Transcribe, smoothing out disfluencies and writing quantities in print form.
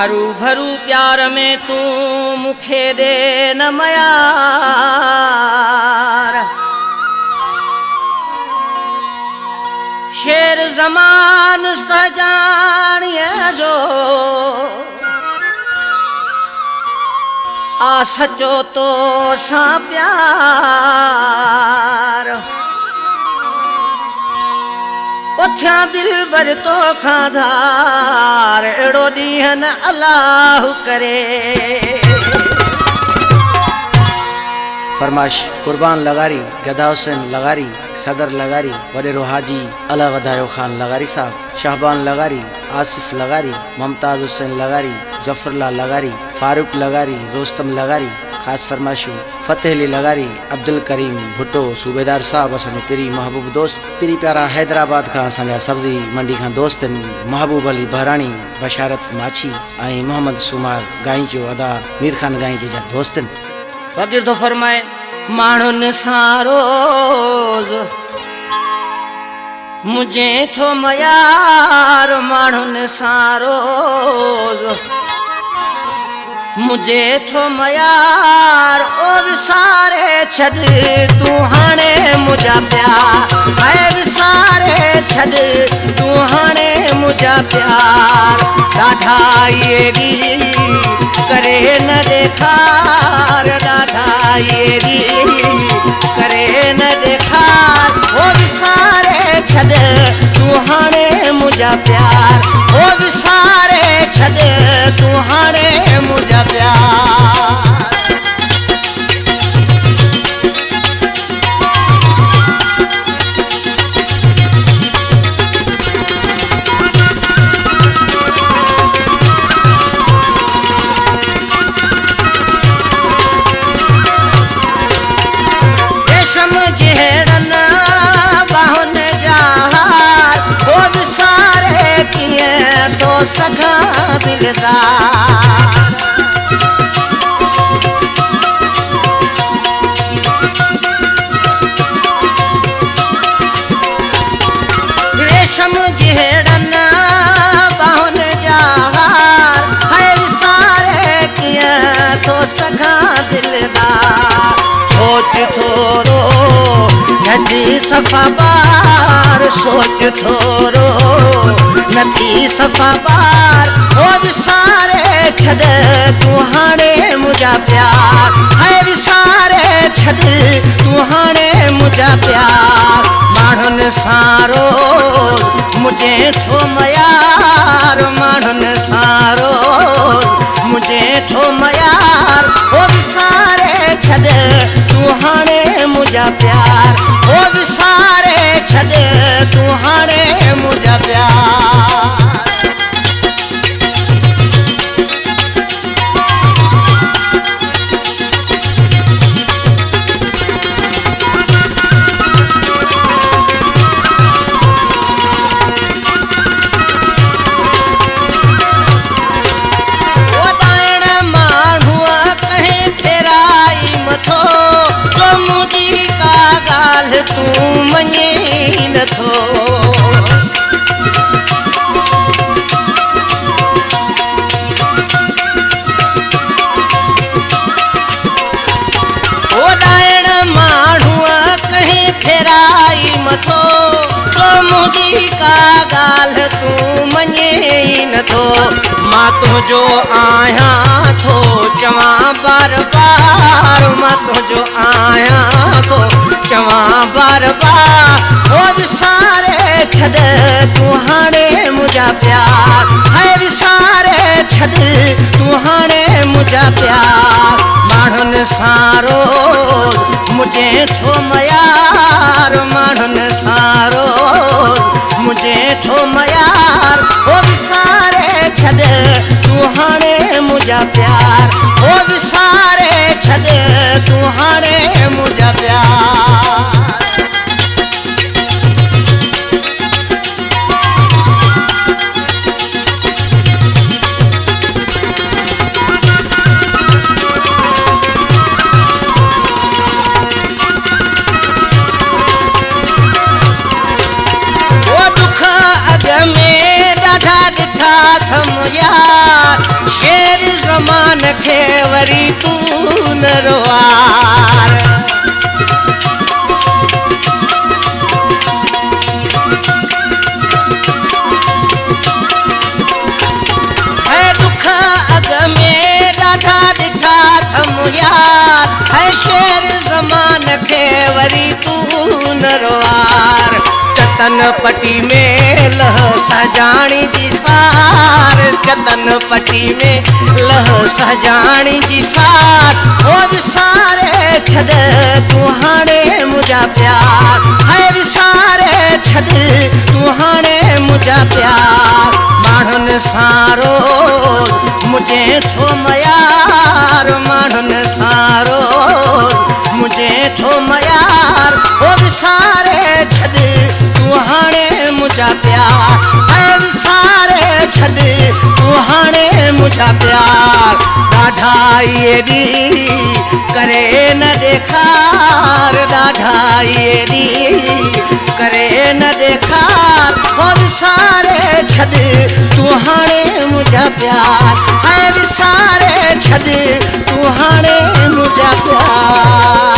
हरू भरू प्यार में तू मुखे दे न मयार शेर जमान सजानिए जो आ सचो तो सा प्यार उठ्या दिल भर तो खाधार एड़ो दीहन अल्लाह करे। फरमाश कुर्बान लगारी, गदा हुसैन लगारी, सदर लगारी, वडेरो हाजी अला वधायो खान लगारी साहब, शाहबान लगारी, आसिफ लगारी, मुमताज हुसैन लगारी, जफरला लगारी, फारूक लगारी, रोस्तम लगारी, खास फरमाशू फतेह अली लगारी, अब्दुल करीम भुट्टो सूबेदार साहब असांजो पिरी महबूब दोस्त पिरी प्यारा हैदराबाद का असांजा सब्जी मंडी का दोस्त महबूब अली बहरानी, बशारत माछी ऐं मोहम्मद सुमार गाई जो अदा मीर खान गाई जे जा दोस्त वकील तो फरमाए माण्हुनि सां रोज़ मुझे थो मयार माण्हुनि सां रोज़ मुझे थो मयार ओ विसारे छॾ तूं हाणे मुंहिंजा प्यार ऐं विसारे छॾ तूं हाणे मुंहिंजा प्यार ॾाढा इहे बि करे न ॾेखार ॾाढा इहे बि करे न ॾेखार ओ विसारे छॾ तूं हाणे मुंहिंजा प्यार ओ विसारे छॾ तूं हाणे मुंहिंजा प्यार। रेशम जहिड़नि बाहुनि जा हार ओ विसारे कीअं थो सघां दिलदार रेशम जहिड़नि बाहुनि जा हार है विसारे कीअं थो सघां दिलदार सोच थोरो नदी सफ़ा बार सोच थोरो नदी सफ़ा बार ओ विसारे छॾ तूं हाणे मुंहिंजा प्यार है विसारे छॾ तूं हाणे मुंहिंजा प्यार माण्हुनि सां रोज़ मुझे थो मयार माण्हुनि सां रोज़ मुझे थो मयार ओ विसारे छॾ तूं हाणे मुंहिंजा प्यार ओ विसारे छॾ तूं हाणे मुंहिंजा प्यार। तूं मञे नथो ओॾाइण माण्हूअ कंहिं फेराई मथो तो मुंहिंजी का ॻाल्हि तूं मञे नथो मां तुंहिंजो आहियां थो चवां बार बार मां तुंहिंजो आहियां थो चवां बार बार ओ विसारे छॾ तूं हाणे मुंहिंजा प्यार है विसारे छॾ तूं हाणे मुंहिंजा प्यार माण्हुनि सां रोज़ मुझे थो मयार माण्हुनि सां रोज़ मुझे थो मयार ओ विसारे छॾ तूं हाणे मुंहिंजा प्यार ओ विसारे छॾ तूं हाणे मुंहिंजा प्यार। में ॾाढा ॾिठा थम यार शेर ज़मान खे वरी तू न रोवार है दुख अग में ॾाढा ॾिठा थम यार है शेर ज़मान खे वरी तू न रोवार चतन पटी में लह सजाणी जी सार चतन पटी में लह सजाणी जी सार ओ विसारे छॾ तूं हाणे मुंहिंजा प्यार है विसारे छॾ तूं हाणे मुंहिंजा प्यार माण्हुनि सां रोज़ मुझे थो मयार माण्हुनि सां रोज़ मुझे थो मयार ओ विसारे छॾ तूं हाणे मुंहिंजा प्यार ऐं विसारे छॾ तूं हाणे मुंहिंजा प्यार ॾाढा इहे ॾींहं करे न ॾेखार ॾाढा इहे ॾींहं करे न ॾेखार ओ विसारे छॾ तूं हाणे मुंहिंजा प्यार ऐं विसारे छॾ तूं हाणे मुंहिंजा प्यार